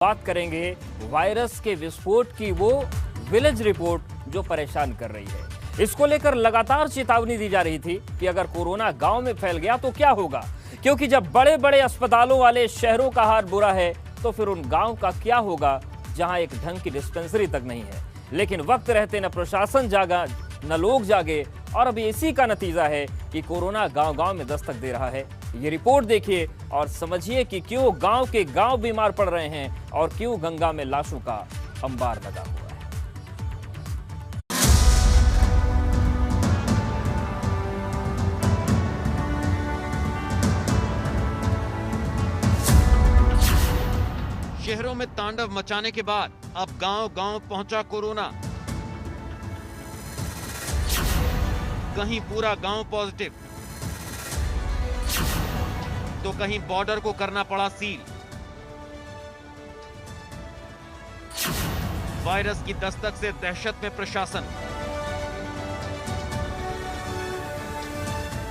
बात करेंगे वायरस के विस्फोट की, वो विलेज रिपोर्ट जो परेशान कर रही है। इसको लेकर लगातार चेतावनी दी जा रही थी कि अगर कोरोना गांव में फैल गया तो क्या होगा, क्योंकि जब बड़े बड़े अस्पतालों वाले शहरों का हाल बुरा है तो फिर उन गांव का क्या होगा जहां एक ढंग की डिस्पेंसरी तक नहीं है। लेकिन वक्त रहते न प्रशासन जागा न लोग जागे, और अभी इसी का नतीजा है कि कोरोना गांव गांव में दस्तक दे रहा है। ये रिपोर्ट देखिए और समझिए कि क्यों गांव के गांव बीमार पड़ रहे हैं और क्यों गंगा में लाशों का अंबार लगा हुआ है। शहरों में तांडव मचाने के बाद अब गांव-गांव पहुंचा कोरोना। कहीं पूरा गांव पॉजिटिव, तो कहीं बॉर्डर को करना पड़ा सील। वायरस की दस्तक से दहशत में प्रशासन।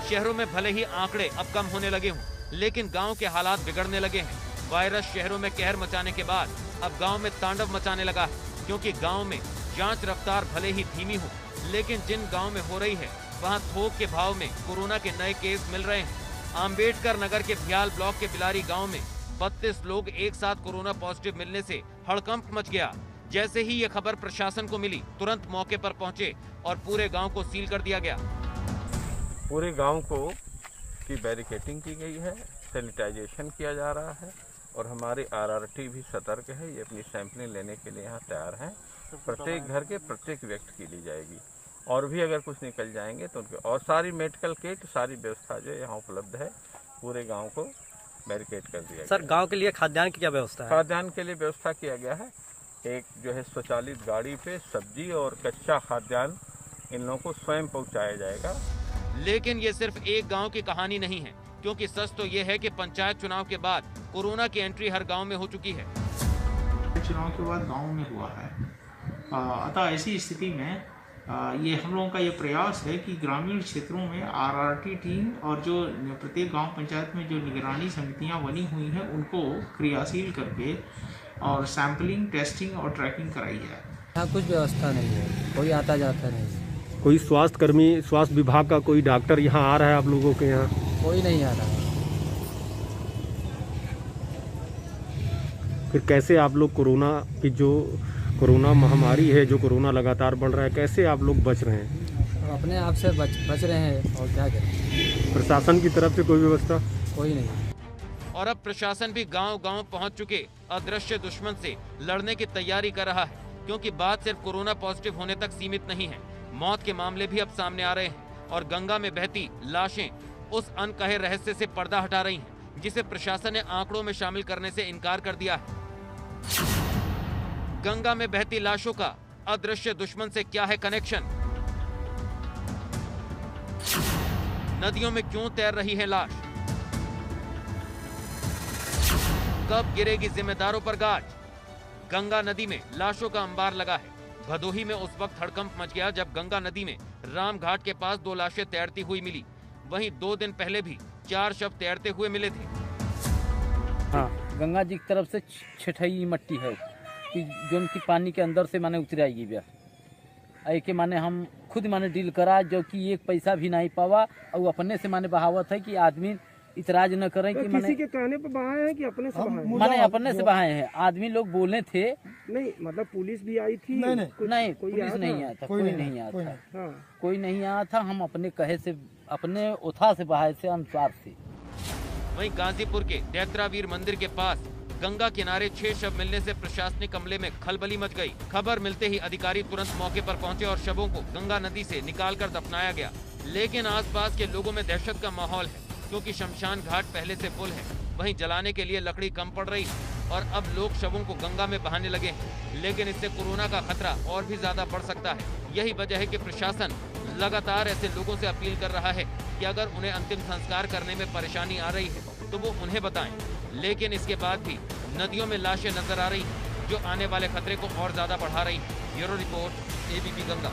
शहरों में भले ही आंकड़े अब कम होने लगे हों, लेकिन गांव के हालात बिगड़ने लगे हैं। वायरस शहरों में कहर मचाने के बाद अब गांव में तांडव मचाने लगा है, क्योंकि गांव में जांच रफ्तार भले ही धीमी हो, लेकिन जिन गांव में हो रही है वहां थोक के भाव में कोरोना के नए केस मिल रहे हैं। आम्बेडकर नगर के भ्याल ब्लॉक के बिलारी गांव में 32 लोग एक साथ कोरोना पॉजिटिव मिलने से हड़कंप मच गया। जैसे ही ये खबर प्रशासन को मिली, तुरंत मौके पर पहुंचे और पूरे गांव को सील कर दिया गया। पूरे गांव को की बैरिकेटिंग की गई है, सैनिटाइजेशन किया जा रहा है और हमारे आरआरटी भी सतर्क है। ये अपनी सैंपलिंग लेने के लिए यहाँ तैयार हैं। प्रत्येक घर के प्रत्येक व्यक्ति की ली जाएगी, और भी अगर कुछ निकल जाएंगे तो उनके, और सारी मेडिकल किट, सारी व्यवस्था जो यहाँ उपलब्ध है। पूरे गांव को बैरिकेड कर दिया गया। सर, गांव के लिए खाद्यान्न की क्या व्यवस्था है? खाद्यान्न के लिए व्यवस्था किया गया है। एक जो है स्वचालित गाड़ी पे सब्जी और कच्चा खाद्यान्न इन लोगों को स्वयं पहुँचाया जाएगा। लेकिन ये सिर्फ एक गाँव की कहानी नहीं है, क्योंकि सच तो ये है कि पंचायत चुनाव के बाद कोरोना की एंट्री हर गांव में हो चुकी है। चुनाव के बाद गांव में हुआ है, अतः ऐसी स्थिति में ये हम लोगों का ये प्रयास है कि ग्रामीण क्षेत्रों में आरआरटी टीम और जो प्रत्येक गांव पंचायत में जो निगरानी समितियां बनी हुई हैं उनको क्रियाशील करके और सैंपलिंग, टेस्टिंग और ट्रैकिंग कराई जाए। यहाँ कुछ व्यवस्था नहीं है, कोई आता जाता नहीं है। कोई स्वास्थ्य कर्मी, स्वास्थ्य विभाग का कोई डॉक्टर यहाँ आ रहा है आप लोगों के यहाँ? कोई नहीं आ रहा। फिर कैसे आप लोग कोरोना महामारी है, जो कोरोना लगातार बढ़ रहा है, कैसे आप लोग बच रहे हैं? अपने आप से बच रहे हैं, और क्या करें। प्रशासन की तरफ से कोई व्यवस्था? कोई नहीं। और अब प्रशासन भी गांव-गांव पहुंच चुके अदृश्य दुश्मन से लड़ने की तैयारी कर रहा है, क्योंकि बात सिर्फ कोरोना पॉजिटिव होने तक सीमित नहीं है। मौत के मामले भी अब सामने आ रहे हैं और गंगा में बहती लाशें उस अनकहे रहस्य से पर्दा हटा रही हैं, जिसे प्रशासन ने आंकड़ों में शामिल करने से इनकार कर दिया है। गंगा में बहती लाशों का अदृश्य दुश्मन से क्या है कनेक्शन? नदियों में क्यों तैर रही है लाश? कब गिरेगी जिम्मेदारों पर गाज? गंगा नदी में लाशों का अंबार लगा है। भदोही में उस वक्त हड़कंप मच गया जब गंगा नदी में राम घाट के पास 2 लाशें तैरती हुई मिली। वहीं 2 दिन पहले भी 4 शव तैरते हुए मिले थे। हाँ, गंगा जी की तरफ से छठई मट्टी है कि जो उनकी पानी के अंदर से माने उतराएगी ब्या। ऐ के माने हम खुद माने डील करा, जो कि एक पैसा भी नहीं पावा, और अपने से माने बहावत है कि आदमी इतराज न करें कि किसी के कहने पर बहाए हैं कि अपने से बहाए हैं? माने अपने से बहाए हैं। आदमी लोग बोले थे। नहीं, मतलब पुलिस भी आई थी? नहीं, पुलिस नहीं आया था, कोई नहीं आया था। हाँ। कोई नहीं आया था। हम अपने कहे से, अपने उठा से बहाए से अनुसार से। वहीं गाजीपुर के दैत्रावीर मंदिर के पास गंगा किनारे 6 शव मिलने से प्रशासनिक अमले में खलबली मच गई। खबर मिलते ही अधिकारी तुरंत मौके पर पहुंचे और शवों को गंगा नदी से निकालकर दफनाया गया। लेकिन आसपास के लोगों में दहशत का माहौल है, क्योंकि शमशान घाट पहले से फुल है। वहीं जलाने के लिए लकड़ी कम पड़ रही है और अब लोग शवों को गंगा में बहाने लगे हैं। लेकिन इससे कोरोना का खतरा और भी ज्यादा बढ़ सकता है। यही वजह है कि प्रशासन लगातार ऐसे लोगों से अपील कर रहा है कि अगर उन्हें अंतिम संस्कार करने में परेशानी आ रही है तो वो उन्हें बताएं। लेकिन इसके बाद भी नदियों में लाशें नजर आ रही हैं, जो आने वाले खतरे को और ज्यादा बढ़ा रही है। Bureau report, ABP Ganga.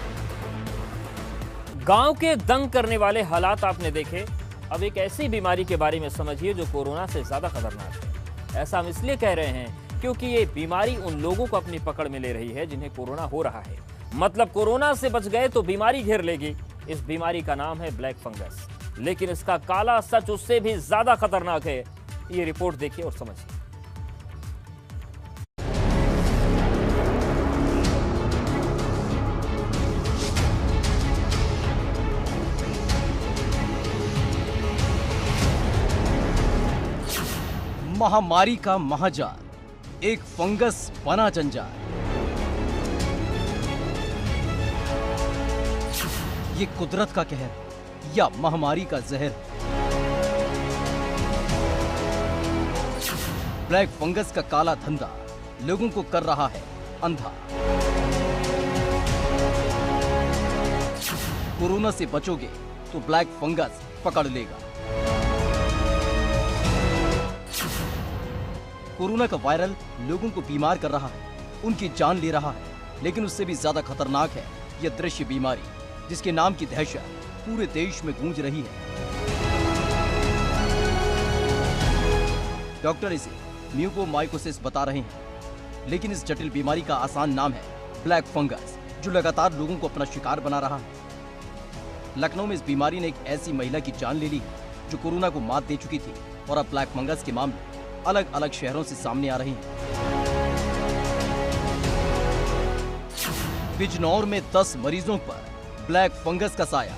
गांव के दंग करने वाले हालात आपने देखे। अब एक ऐसी बीमारी के बारे में समझिए जो कोरोना से ज्यादा खतरनाक है। ऐसा हम इसलिए कह रहे हैं क्योंकि ये बीमारी उन लोगों को अपनी पकड़ में ले रही है जिन्हें कोरोना हो रहा है। मतलब कोरोना से बच गए तो बीमारी घेर लेगी। इस बीमारी का नाम है ब्लैक फंगस, लेकिन इसका काला सच उससे भी ज्यादा खतरनाक है। ये रिपोर्ट देखिए और समझिए। महामारी का महाजाल, एक फंगस बना जंजाल। ये कुदरत का कहर या महामारी का जहर। ब्लैक फंगस का काला धंधा लोगों को कर रहा है अंधा। कोरोना से बचोगे तो ब्लैक फंगस पकड़ लेगा। कोरोना का वायरल लोगों को बीमार कर रहा है, उनकी जान ले रहा है, लेकिन उससे भी ज्यादा खतरनाक है यह दृश्य बीमारी, जिसके नाम की दहशत पूरे देश में गूंज रही है। डॉक्टर इसे म्यूकोमाइकोसिस बता रहे हैं, लेकिन इस जटिल बीमारी का आसान नाम है ब्लैक फंगस, जो लगातार लोगों को अपना शिकार बना रहा है। लखनऊ में इस बीमारी ने एक ऐसी महिला की जान ले ली है जो कोरोना को मात दे चुकी थी, और अब ब्लैक फंगस के मामले अलग अलग शहरों से सामने आ रहे हैं। बिजनौर में 10 मरीजों पर ब्लैक फंगस का साया।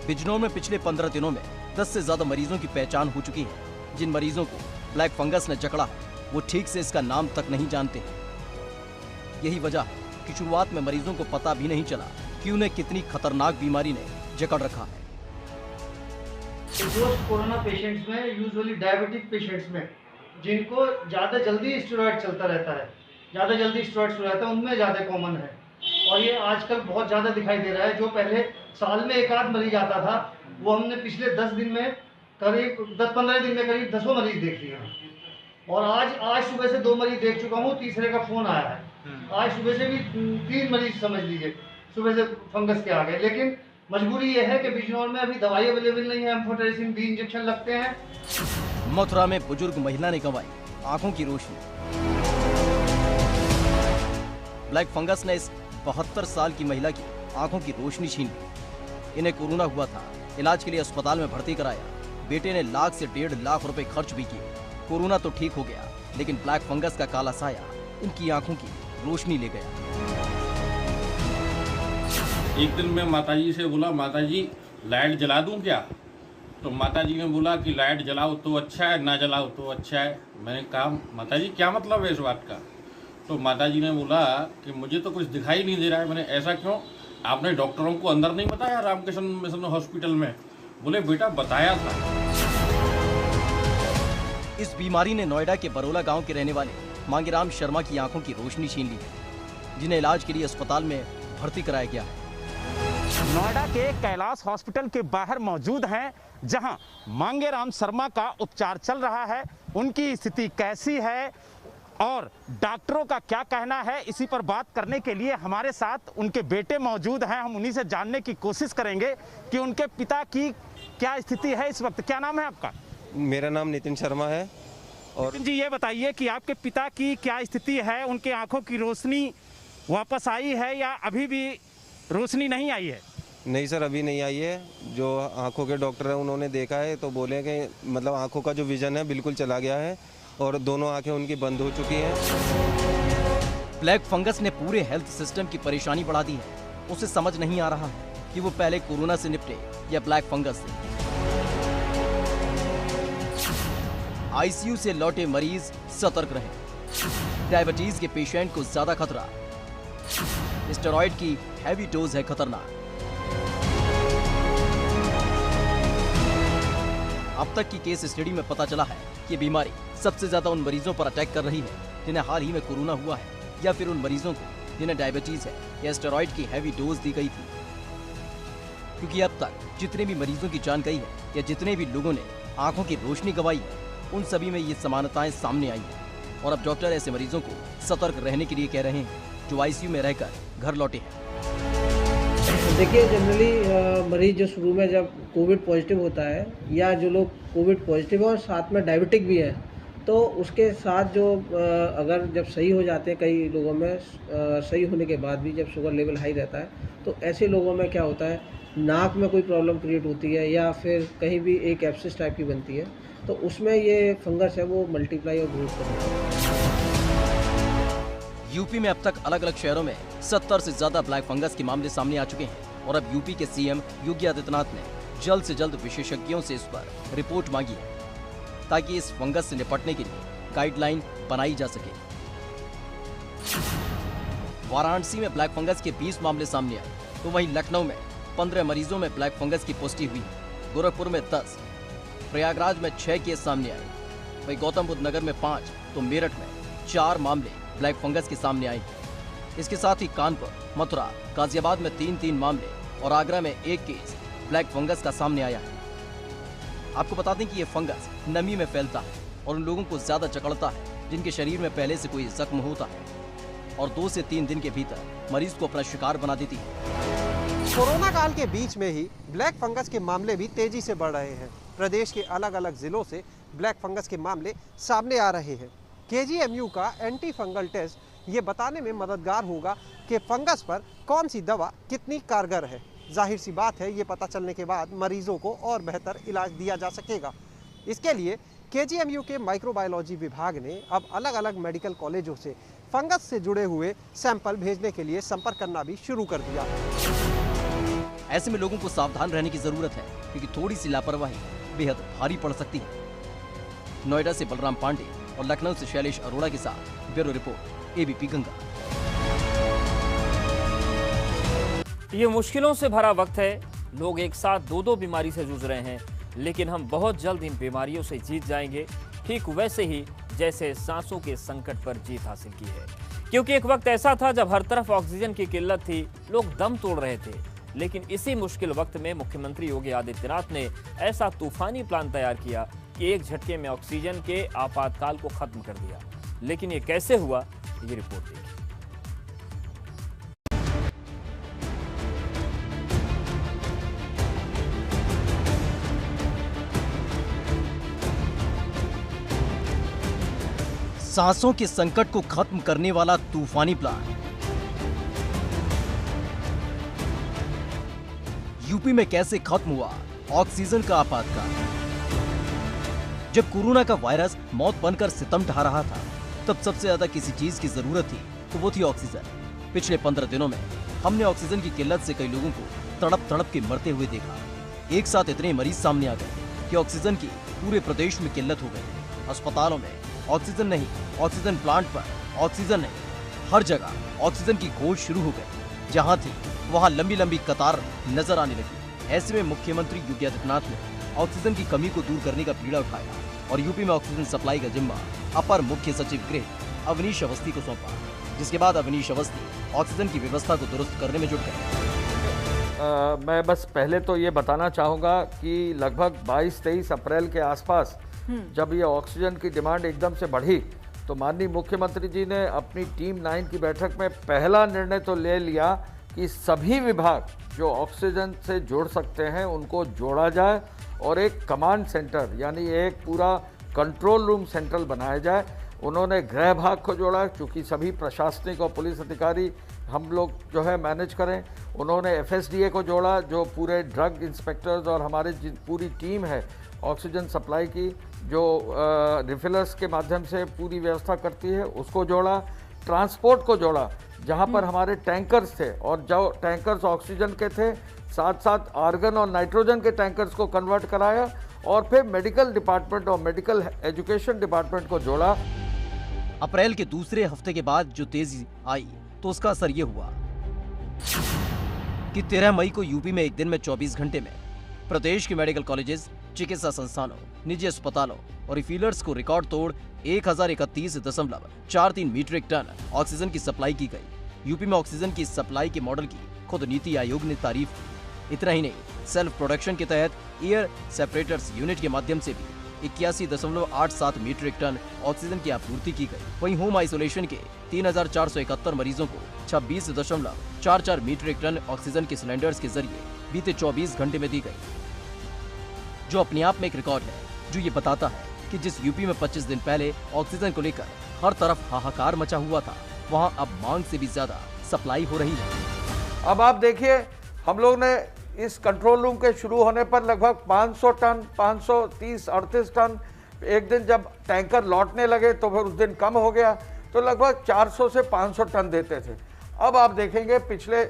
बिजनौर में पिछले 15 दिनों में 10 से ज्यादा मरीजों की पहचान हो चुकी है। जिन मरीजों को ब्लैक फंगस ने जकड़ा है वो ठीक से इसका नाम तक नहीं जानते हैं। यही वजह है कि शुरुआत में मरीजों को पता भी नहीं चला कि उन्हें कितनी खतरनाक बीमारी ने जकड़ रखा है। कोरोना पेशेंट्स में, यूजुअली डायबिटिक पेशेंट्स में, जिनको ज़्यादा जल्दी स्टेरॉइड चलता रहता है, ज़्यादा जल्दी स्टेरॉइड शुरू रहता है, उनमें ज़्यादा कॉमन है। और ये आजकल बहुत ज़्यादा दिखाई दे रहा है। जो पहले साल में एक आध मरीज आता था, वो हमने पिछले 10 दिन में करीब 10-15 दिन में करीब 10 मरीज देख लिए। और आज सुबह से 2 मरीज देख चुका हूँ, तीसरे का फ़ोन आया है। आज सुबह से भी 3 मरीज समझ लीजिए सुबह से फंगस के आ गए। लेकिन मजबूरी यह है कि बिजनौर में अभी दवाई अवेलेबल नहीं है। एम्फोटेरेसिन 2 इंजेक्शन लगते हैं। मथुरा में बुजुर्ग महिला ने गंवाई आंखों की रोशनी। ब्लैक फंगस ने इस 72 साल की महिला की आंखों की रोशनी छीन ली। इन्हें कोरोना हुआ था, इलाज के लिए अस्पताल में भर्ती कराया। बेटे ने लाख से 1.5 लाख रुपए खर्च भी किए। कोरोना तो ठीक हो गया, लेकिन ब्लैक फंगस का काला साया इनकी आंखों की रोशनी ले गया। एक दिन मैं माताजी से बोला, माताजी लाइट जला दूं क्या? तो माताजी ने बोला कि लाइट जलाओ तो अच्छा है, ना जलाओ तो अच्छा है। मैंने कहा माताजी क्या मतलब है इस बात का? तो माताजी ने बोला कि मुझे तो कुछ दिखाई नहीं दे रहा है। मैंने ऐसा क्यों? आपने डॉक्टरों को अंदर नहीं बताया रामकृष्ण मिशन हॉस्पिटल में? बोले बेटा बताया था। इस बीमारी ने नोएडा के बरोला गांव के रहने वाले मांगेराम शर्मा की आंखों की रोशनी छीन ली है, जिन्हें इलाज के लिए अस्पताल में भर्ती कराया गया है। नोएडा के कैलाश हॉस्पिटल के बाहर मौजूद हैं, जहां मांगेराम शर्मा का उपचार चल रहा है। उनकी स्थिति कैसी है और डॉक्टरों का क्या कहना है, इसी पर बात करने के लिए हमारे साथ उनके बेटे मौजूद हैं। हम उन्हीं से जानने की कोशिश करेंगे कि उनके पिता की क्या स्थिति है इस वक्त। क्या नाम है आपका? मेरा नाम नितिन शर्मा है। और नितिन जी, ये बताइए कि आपके पिता की क्या स्थिति है? उनके आंखों की रोशनी वापस आई है या अभी भी रोशनी नहीं आई है? नहीं सर, अभी नहीं आई है। जो आंखों के डॉक्टर हैं उन्होंने देखा है तो बोले कि मतलब आंखों का जो विजन है बिल्कुल चला गया है और दोनों आंखें उनकी बंद हो चुकी हैं। ब्लैक फंगस ने पूरे हेल्थ सिस्टम की परेशानी बढ़ा दी है। उसे समझ नहीं आ रहा है कि वो पहले कोरोना से निपटे या ब्लैक फंगस से। आईसीयू से लौटे मरीज सतर्क रहें। डायबिटीज के पेशेंट को ज्यादा खतरा। स्टेरॉइड की हैवी डोज है खतरनाक। अब तक की केस स्टडी में पता चला है कि बीमारी सबसे ज्यादा उन मरीजों पर अटैक कर रही है जिन्हें हाल ही में कोरोना हुआ है, या फिर उन मरीजों को जिन्हें डायबिटीज है या स्टेरॉइड की हैवी डोज दी गई थी। क्योंकि अब तक जितने भी मरीजों की जान गई है या जितने भी लोगों ने आंखों की रोशनी गंवाई है, उन सभी में ये समानताएं सामने आई हैं। और अब डॉक्टर ऐसे मरीजों को सतर्क रहने के लिए कह रहे हैं जो आईसीयू में रहकर घर लौटे हैं। देखिए, जनरली मरीज जो शुरू में जब कोविड पॉजिटिव होता है या जो लोग कोविड पॉजिटिव है और साथ में डायबिटिक भी है, तो उसके साथ जो अगर जब सही हो जाते हैं कई लोगों में सही होने के बाद भी जब शुगर लेवल हाई रहता है तो ऐसे लोगों में क्या होता है, नाक में कोई प्रॉब्लम क्रिएट होती है या फिर कहीं भी एक एब्सिस टाइप की बनती है, तो उसमें ये फंगस है वो मल्टीप्लाई और ग्रोथ करता है। यूपी में अब तक अलग अलग शहरों में 70 से ज्यादा ब्लैक फंगस के मामले सामने आ चुके हैं और अब यूपी के सीएम योगी आदित्यनाथ ने जल्द से जल्द विशेषज्ञों से इस पर रिपोर्ट मांगी है ताकि इस फंगस से निपटने के लिए गाइडलाइन बनाई जा सके। वाराणसी में ब्लैक फंगस के 20 मामले सामने आए तो वहीं लखनऊ में 15 मरीजों में ब्लैक फंगस की पुष्टि हुई। गोरखपुर में 10, प्रयागराज में 6 केस सामने आए, वहीं गौतम बुद्ध नगर में 5 तो मेरठ में 4 मामले ब्लैक फंगस के सामने आए। इसके साथ ही कानपुर, मथुरा, गाजियाबाद में 3-3 मामले और आगरा में 1 केस ब्लैक फंगस का सामने आया है। आपको बता दें कि ये फंगस नमी में फैलता है और उन लोगों को ज्यादा जकड़ता है जिनके शरीर में पहले से कोई जख्म होता है और 2 से 3 दिन के भीतर मरीज को अपना शिकार बना देती है। कोरोना काल के बीच में ही ब्लैक फंगस के मामले भी तेजी से बढ़ रहे हैं। प्रदेश के अलग अलग जिलों से ब्लैक फंगस के मामले सामने आ रहे हैं। KGMU का एंटी फंगल टेस्ट ये बताने में मददगार होगा कि फंगस पर कौन सी दवा कितनी कारगर है। जाहिर सी बात है, ये पता चलने के बाद मरीजों को और बेहतर इलाज दिया जा सकेगा। इसके लिए KGMU के माइक्रोबायोलॉजी विभाग ने अब अलग अलग मेडिकल कॉलेजों से फंगस से जुड़े हुए सैंपल भेजने के लिए संपर्क करना भी शुरू कर दिया है। ऐसे में लोगों को सावधान रहने की जरूरत है क्योंकि थोड़ी सी लापरवाही बेहद भारी पड़ सकती है। नोएडा से बलराम पांडे और लखनऊ से शैलेश अरोड़ा के साथ ब्यूरो रिपोर्ट, ABP गंगा। ये मुश्किलों से भरा वक्त है, लोग एक साथ 2-2 बीमारी से जूझ रहे हैं, लेकिन हम बहुत जल्द इन बीमारियों से जीत जाएंगे, ठीक वैसे ही जैसे सांसों के संकट पर जीत हासिल की है। क्योंकि एक वक्त ऐसा था जब हर तरफ ऑक्सीजन की किल्लत थी, लोग दम तोड़ रहे थे, लेकिन इसी मुश्किल वक्त में मुख्यमंत्री योगी आदित्यनाथ ने ऐसा तूफानी प्लान तैयार किया कि एक झटके में ऑक्सीजन के आपातकाल को खत्म कर दिया। लेकिन ये कैसे हुआ, ये रिपोर्ट देखिए। सांसों के संकट को खत्म करने वाला तूफानी प्लान। यूपी में कैसे खत्म हुआ ऑक्सीजन का आपातकाल। जब कोरोना का वायरस मौत बनकर सितम ढा रहा था, तब सबसे ज्यादा किसी चीज की जरूरत थी तो वो थी ऑक्सीजन। पिछले 15 दिनों में हमने ऑक्सीजन की किल्लत से कई लोगों को तड़प के मरते हुए देखा। एक साथ इतने मरीज सामने आ गए कि ऑक्सीजन की पूरे प्रदेश में किल्लत हो गई। अस्पतालों में ऑक्सीजन नहीं, ऑक्सीजन प्लांट पर ऑक्सीजन नहीं, हर जगह ऑक्सीजन की खोज शुरू हो गई। जहां थी वहां लंबी लंबी कतार नजर आने लगी। ऐसे में मुख्यमंत्री योगी आदित्यनाथ ने ऑक्सीजन की कमी को दूर करने का बीड़ा उठाया और यूपी में ऑक्सीजन सप्लाई का जिम्मा अपर मुख्य सचिव गृह अवनीश अवस्थी को सौंपा, जिसके बाद अवनीश अवस्थी ऑक्सीजन की व्यवस्था को दुरुस्त करने में जुट गए। मैं बस पहले तो ये बताना चाहूँगा कि लगभग 22-23 अप्रैल के आसपास जब ये ऑक्सीजन की डिमांड एकदम से बढ़ी तो माननीय मुख्यमंत्री जी ने अपनी टीम 9 की बैठक में पहला निर्णय तो ले लिया कि सभी विभाग जो ऑक्सीजन से जोड़ सकते हैं उनको जोड़ा जाए और एक कमांड सेंटर यानी एक पूरा कंट्रोल रूम सेंट्रल बनाया जाए। उन्होंने गृह भाग को जोड़ा क्योंकि सभी प्रशासनिक और पुलिस अधिकारी हम लोग जो है मैनेज करें। उन्होंने FSDA को जोड़ा जो पूरे ड्रग इंस्पेक्टर्स और हमारी पूरी टीम है ऑक्सीजन सप्लाई की जो रिफिलर्स के माध्यम से पूरी व्यवस्था करती है उसको जोड़ा। ट्रांसपोर्ट को जोड़ा जहां पर हमारे टैंकर्स थे और जो टैंकर्स ऑक्सीजन के थे साथ साथ आर्गन और नाइट्रोजन के टैंकर्स को कन्वर्ट कराया और फिर मेडिकल डिपार्टमेंट और मेडिकल एजुकेशन डिपार्टमेंट को जोड़ा। अप्रैल के दूसरे हफ्ते के बाद जो तेजी आई तो उसका असर ये हुआ कि 13 मई को यूपी में एक दिन में 24 घंटे में प्रदेश के मेडिकल कॉलेजेस, चिकित्सा संस्थानों, निजी अस्पतालों और रिफिलर्स को रिकॉर्ड तोड़ 1031.43 मीट्रिक टन ऑक्सीजन की सप्लाई की गई। यूपी में ऑक्सीजन की सप्लाई के मॉडल की खुद नीति आयोग ने तारीफ की। इतना ही नहीं, सेल्फ प्रोडक्शन के तहत एयर सेपरेटर्स यूनिट के माध्यम से भी 81.87 मीट्रिक टन ऑक्सीजन की आपूर्ति की गई। वहीं होम आइसोलेशन के 3,471 मरीजों को 26.44 मीट्रिक टन ऑक्सीजन के सिलेंडर्स के जरिए बीते 24 घंटे में दी गई, जो अपने आप में एक रिकॉर्ड है जो ये बताता है कि जिस यूपी में 25 दिन पहले ऑक्सीजन को लेकर हर तरफ हाहाकार मचा हुआ था, वहां अब मांग से भी ज्यादा सप्लाई हो रही है। अब आप देखिए, हम लोग ने इस कंट्रोल रूम के शुरू होने पर लगभग 500 टन, 530-38 टन, एक दिन जब टैंकर लौटने लगे तो फिर उस दिन कम हो गया, तो लगभग 400 से 500 टन देते थे। अब आप देखेंगे पिछले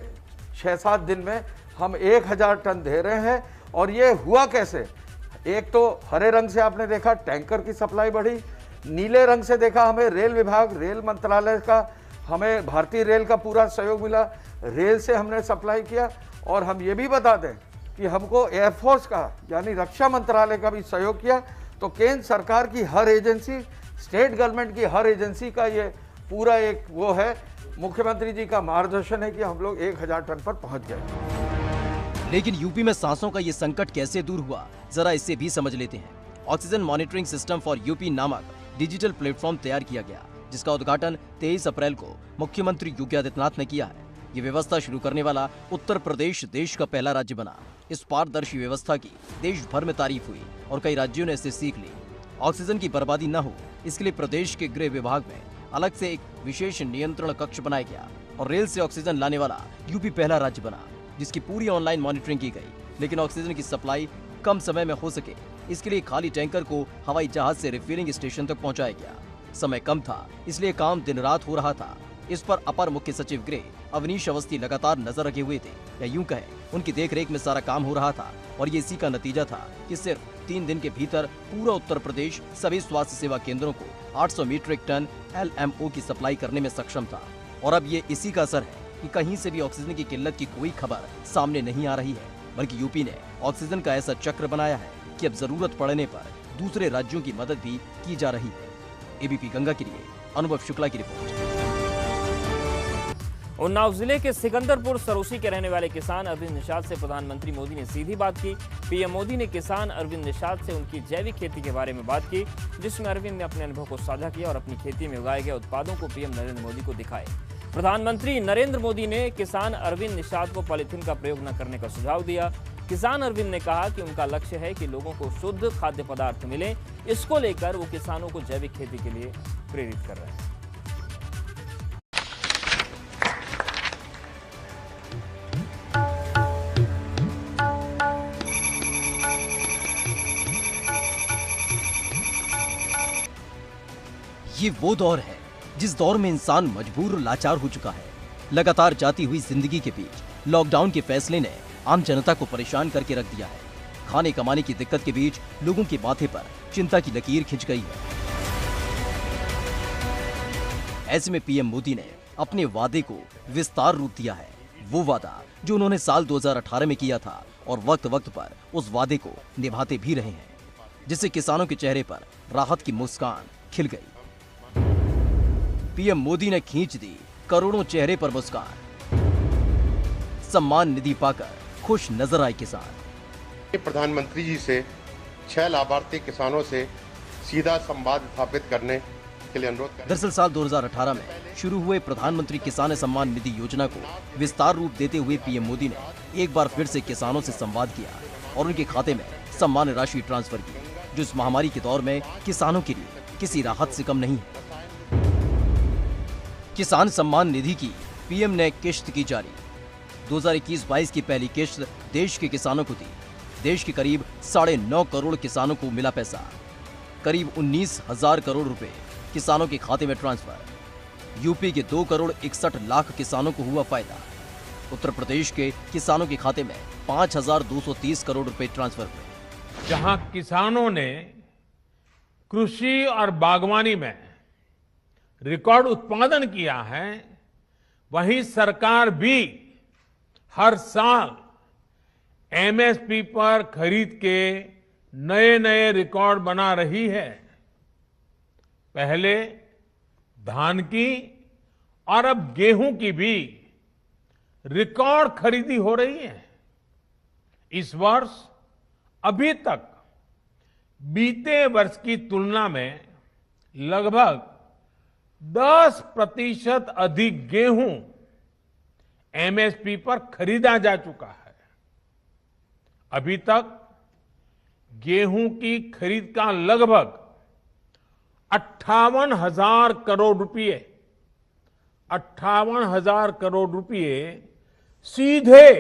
6-7 दिन में हम 1000 टन दे रहे हैं। और ये हुआ कैसे? एक तो हरे रंग से आपने देखा टैंकर की सप्लाई बढ़ी, नीले रंग से देखा हमें रेल विभाग, रेल मंत्रालय का, हमें भारतीय रेल का पूरा सहयोग मिला, रेल से हमने सप्लाई किया। और हम ये भी बता दें कि हमको एयरफोर्स का यानी रक्षा मंत्रालय का भी सहयोग किया। तो केंद्र सरकार की हर एजेंसी, स्टेट गवर्नमेंट की हर एजेंसी का ये पूरा एक वो है, मुख्यमंत्री जी का मार्गदर्शन है कि हम लोग 1000 टन पर पहुंच गए। लेकिन यूपी में सांसों का ये संकट कैसे दूर हुआ, जरा इससे भी समझ लेते हैं। Oxygen monitoring system for UP नामक डिजिटल प्लेटफॉर्म तैयार किया गया, जिसका उद्घाटन 23 अप्रैल को मुख्यमंत्री योगी आदित्यनाथ ने किया है। ये व्यवस्था शुरू करने वाला उत्तर प्रदेश देश का पहला राज्य बना। इस पारदर्शी व्यवस्था की देश भर में तारीफ हुई और कई राज्यों ने इससे सीख ली। ऑक्सीजन की बर्बादी न हो, इसके लिए प्रदेश के गृह विभाग में अलग से एक विशेष नियंत्रण कक्ष बनाया गया और रेल से ऑक्सीजन लाने वाला यूपी पहला राज्य बना, जिसकी पूरी ऑनलाइन मॉनिटरिंग की गई। लेकिन ऑक्सीजन की सप्लाई कम समय में हो सके, इसके लिए खाली टैंकर को हवाई जहाज से रिफिलिंग स्टेशन तक पहुंचाया गया। समय कम था, इसलिए काम दिन रात हो रहा था। इस पर अपर मुख्य सचिव गृह अवनीश अवस्थी लगातार नजर रखे हुए थे, या यूं कहें उनकी देखरेख में सारा काम हो रहा था। और ये इसी का नतीजा था कि सिर्फ 3 दिन के भीतर पूरा उत्तर प्रदेश सभी स्वास्थ्य सेवा केंद्रों को 800 मीट्रिक टन LMO की सप्लाई करने में सक्षम था। और अब ये इसी का असर है कि कहीं से भी ऑक्सीजन की किल्लत की कोई खबर सामने नहीं आ रही है, बल्कि यूपी ने ऑक्सीजन का ऐसा चक्र बनाया है कि अब जरूरत पड़ने पर दूसरे राज्यों की मदद भी की जा रही है। एबीपी गंगा के लिए अनुभव शुक्ला की रिपोर्ट। उन्नाव जिले के सिकंदरपुर सरोसी के रहने वाले किसान अरविंद निषाद से प्रधानमंत्री मोदी ने सीधी बात की। पीएम मोदी ने किसान अरविंद निषाद से उनकी जैविक खेती के बारे में बात की, जिसमें अरविंद ने अपने अनुभव को साझा किया और अपनी खेती में उगाए गए उत्पादों को पीएम नरेंद्र मोदी को दिखाए। प्रधानमंत्री नरेंद्र मोदी ने किसान अरविंद निषाद को पॉलीथीन का प्रयोग न करने का सुझाव दिया। किसान अरविंद ने कहा कि उनका लक्ष्य है कि लोगों को शुद्ध खाद्य पदार्थ मिले। इसको लेकर वो किसानों को जैविक खेती के लिए प्रेरित कर रहे हैं। ये वो दौर है जिस दौर में इंसान मजबूर और लाचार हो चुका है। लगातार जाती हुई जिंदगी के बीच लॉकडाउन के फैसले ने आम जनता को परेशान करके रख दिया है। खाने कमाने की दिक्कत के बीच लोगों के माथे पर चिंता की लकीर खिंच गई है। ऐसे में पीएम मोदी ने अपने वादे को विस्तार रूप दिया है। वो वादा जो उन्होंने साल 2018 में किया था और वक्त वक्त पर उस वादे को निभाते भी रहे हैं, जिससे किसानों के चेहरे पर राहत की मुस्कान खिल गई। पीएम मोदी ने खींच दी करोड़ों चेहरे पर मुस्कान। सम्मान निधि पाकर खुश नजर आए किसान। प्रधानमंत्री जी से 6 लाभार्थी किसानों से सीधा संवाद स्थापित करने के लिए अनुरोध करें। दरअसल साल 2018 में शुरू हुए प्रधानमंत्री किसान सम्मान निधि योजना को विस्तार रूप देते हुए पीएम मोदी ने एक बार फिर से किसानों से संवाद किया और उनके खाते में सम्मान राशि ट्रांसफर की, जो इस महामारी के दौर में किसानों के लिए किसी राहत से कम नहीं है। किसान सम्मान निधि की पीएम ने किश्त की जारी। 2021-22 की पहली किश्त देश के किसानों को दी। देश के करीब 9.5 करोड़ किसानों को मिला पैसा। करीब 19,000 करोड़ रुपए किसानों के खाते में ट्रांसफर। यूपी के 2 करोड़ 61 लाख किसानों को हुआ फायदा। उत्तर प्रदेश के किसानों के खाते में 5,230 करोड़ रुपए ट्रांसफर हुए। जहां किसानों ने कृषि और बागवानी में रिकॉर्ड उत्पादन किया है, वहीं सरकार भी हर साल एमएसपी पर खरीद के नए नए रिकॉर्ड बना रही है। पहले धान की और अब गेहूं की भी रिकॉर्ड खरीदी हो रही है। इस वर्ष अभी तक बीते वर्ष की तुलना में लगभग 10% अधिक गेहूं एमएसपी पर खरीदा जा चुका है। अभी तक गेहूं की खरीद का लगभग 58,000 करोड़ रुपए 58,000 करोड़ रुपए सीधे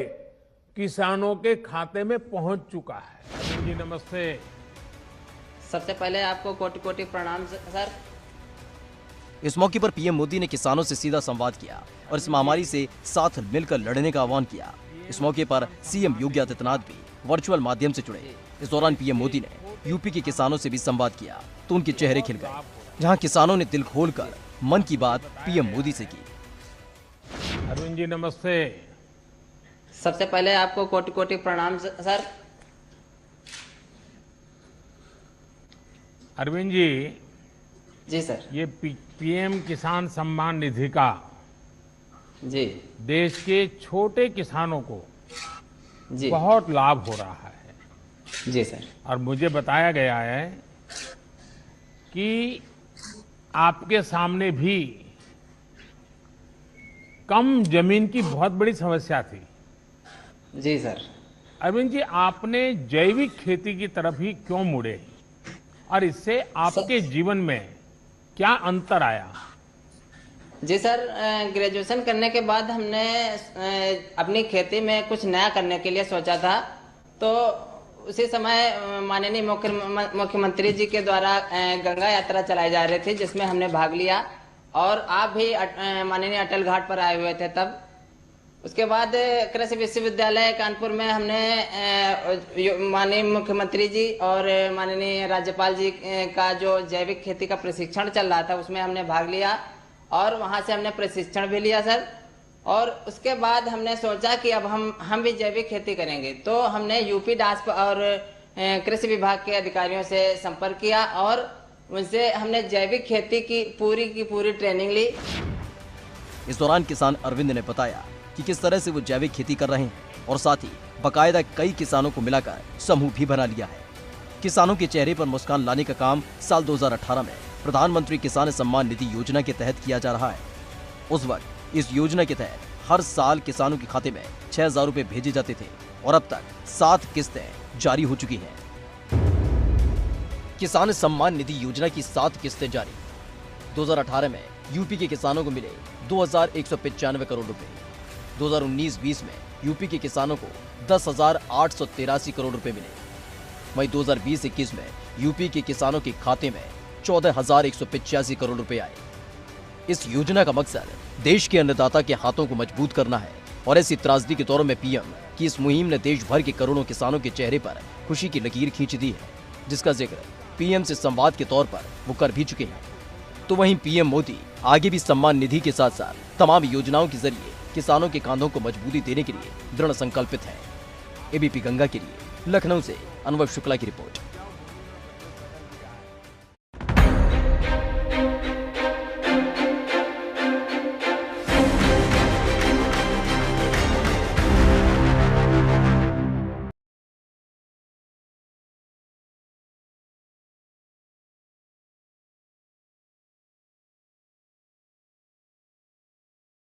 किसानों के खाते में पहुंच चुका है। जी नमस्ते। सबसे पहले आपको कोटि कोटि प्रणाम सर। इस मौके पर पीएम मोदी ने किसानों से सीधा संवाद किया और इस महामारी से साथ मिलकर लड़ने का आह्वान किया। इस मौके पर सीएम योगी आदित्यनाथ भी वर्चुअल माध्यम से जुड़े। इस दौरान पीएम मोदी ने यूपी के किसानों से भी संवाद किया तो उनके चेहरे खिल गए, जहां किसानों ने दिल खोलकर मन की बात पीएम मोदी से की। अरविंद जी नमस्ते। सबसे पहले आपको कोटि कोटि प्रणाम सर। अरविंद जी। जी सर। ये पीएम किसान सम्मान निधि का जी देश के छोटे किसानों को जी बहुत लाभ हो रहा है। जी सर। और मुझे बताया गया है कि आपके सामने भी कम जमीन की बहुत बड़ी समस्या थी। जी सर। अरविंद जी, आपने जैविक खेती की तरफ ही क्यों मुड़े और इससे आपके जीवन में क्या अंतर आया? जी सर, ग्रेजुएशन करने के बाद हमने अपनी खेती में कुछ नया करने के लिए सोचा था, तो उसी समय माननीय मुख्यमंत्री जी के द्वारा गंगा यात्रा चलाई जा रही थी, जिसमें हमने भाग लिया और आप भी माननीय अटल घाट पर आए हुए थे तब। उसके बाद कृषि विश्वविद्यालय कानपुर में हमने माननीय मुख्यमंत्री जी और माननीय राज्यपाल जी का जो जैविक खेती का प्रशिक्षण चल रहा था उसमें हमने भाग लिया और वहां से हमने प्रशिक्षण भी लिया सर। और उसके बाद हमने सोचा कि अब हम भी जैविक खेती करेंगे, तो हमने यूपी डास्प और कृषि विभाग के अधिकारियों से संपर्क किया और उनसे हमने जैविक खेती की पूरी ट्रेनिंग ली। इस दौरान किसान अरविंद ने बताया कि किस तरह से वो जैविक खेती कर रहे हैं और साथ ही बाकायदा कई किसानों को मिलाकर समूह भी बना लिया है। किसानों के चेहरे पर मुस्कान लाने का काम साल 2018 में प्रधानमंत्री किसान सम्मान निधि योजना के तहत किया जा रहा है। उस वक्त इस योजना के तहत हर साल किसानों के खाते में 6,000 रुपए भेजे जाते थे और अब तक 7 किस्तें जारी हो चुकी हैं। किसान सम्मान निधि योजना की 7 किस्तें जारी। 2018 में यूपी के किसानों को मिले 2,195 करोड़ रुपए। 2019-20 में यूपी के किसानों को 10,883 करोड़ रुपए मिले। वहीं 2020-21 में यूपी के किसानों के खाते में 14,185 करोड़ रुपए आए। इस योजना का मकसद देश के अन्नदाता के हाथों को मजबूत करना है और ऐसी त्रासदी के दौर में पीएम की इस मुहिम ने देश भर के करोड़ों किसानों के चेहरे पर खुशी की लकीर खींच दी है, जिसका जिक्र पीएम से संवाद के तौर पर वो कर भी चुके हैं। तो वहीं पीएम मोदी आगे भी सम्मान निधि के साथ साथ तमाम योजनाओं के जरिए किसानों के कांधों को मजबूती देने के लिए दृढ़ संकल्पित है। एबीपी गंगा के लिए लखनऊ से अनवर शुक्ला की रिपोर्ट।